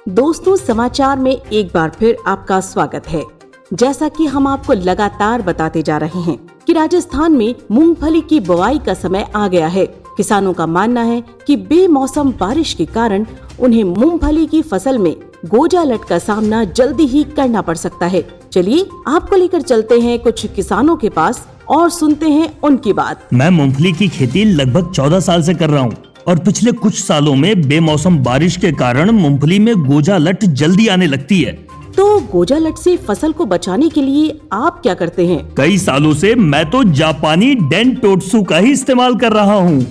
दोस्तों, समाचार में एक बार फिर आपका स्वागत है। जैसा कि हम आपको लगातार बताते जा रहे हैं कि राजस्थान में मूंगफली की बुआई का समय आ गया है। किसानों का मानना है कि बेमौसम बारिश के कारण उन्हें मूंगफली की फसल में गोजालट का सामना जल्दी ही करना पड़ सकता है। चलिए आपको लेकर चलते हैं कुछ किसानों के पास और सुनते हैं उनकी बात। मैं मूंगफली की खेती लगभग 14 साल से कर रहा हूँ और पिछले कुछ सालों में बेमौसम बारिश के कारण मूंगफली में गोजालट जल्दी आने लगती है। तो गोजालट से फसल को बचाने के लिए आप क्या करते हैं? कई सालों से मैं तो जापानी डेंटोत्सु का ही इस्तेमाल कर रहा हूँ,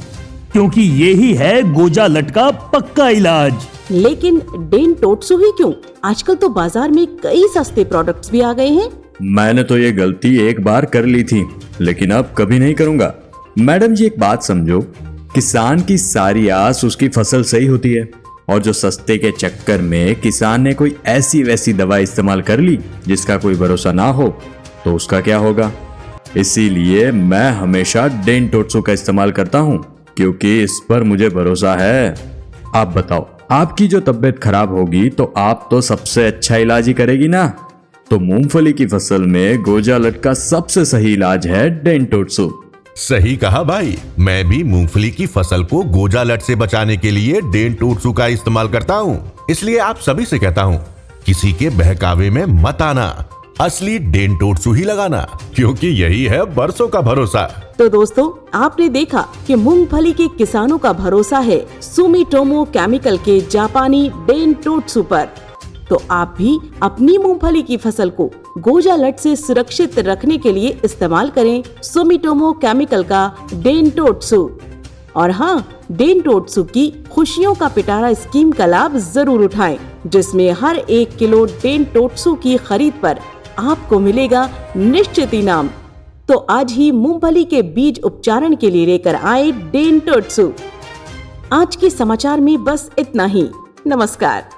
क्योंकि ये ही है गोजालट का पक्का इलाज। लेकिन डेंटोत्सु ही क्यों? आजकल तो बाजार में कई सस्ते प्रोडक्ट्स भी आ गए हैं। मैंने तो ये गलती एक बार कर ली थी, लेकिन अब कभी नहीं करूँगा। मैडम जी, एक बात समझो, किसान की सारी आस उसकी फसल सही होती है, और जो सस्ते के चक्कर में किसान ने कोई ऐसी वैसी दवा इस्तेमाल कर ली जिसका कोई भरोसा ना हो, तो उसका क्या होगा। इसीलिए मैं हमेशा डेंटोत्सु का इस्तेमाल करता हूँ, क्योंकि इस पर मुझे भरोसा है। आप बताओ, आपकी जो तबीयत खराब होगी तो आप तो सबसे अच्छा इलाज ही करेगी ना। तो मूंगफली की फसल में गोजालट का सबसे सही इलाज है डेंटोत्सु। सही कहा भाई, मैं भी मूंगफली की फसल को गोजालट से बचाने के लिए डेंटोत्सु का इस्तेमाल करता हूँ। इसलिए आप सभी से कहता हूँ, किसी के बहकावे में मत आना, असली डेंटोत्सु ही लगाना, क्योंकि यही है बरसों का भरोसा। तो दोस्तों, आपने देखा कि मूंगफली के किसानों का भरोसा है सुमिटोमो केमिकल के जापानी डेंटोत्सु पर। तो आप भी अपनी मूंगफली की फसल को गोजालट से सुरक्षित रखने के लिए इस्तेमाल करें सुमिटोमो केमिकल का डेंटोत्सु। और हाँ, डेंटोत्सु की खुशियों का पिटारा स्कीम का लाभ जरूर उठाएं, जिसमें हर 1 किलो डेंटोत्सु की खरीद पर आपको मिलेगा निश्चित इनाम। तो आज ही मूंगफली के बीज उपचारण के लिए लेकर आए डेंटोत्सु। आज के समाचार में बस इतना ही। नमस्कार।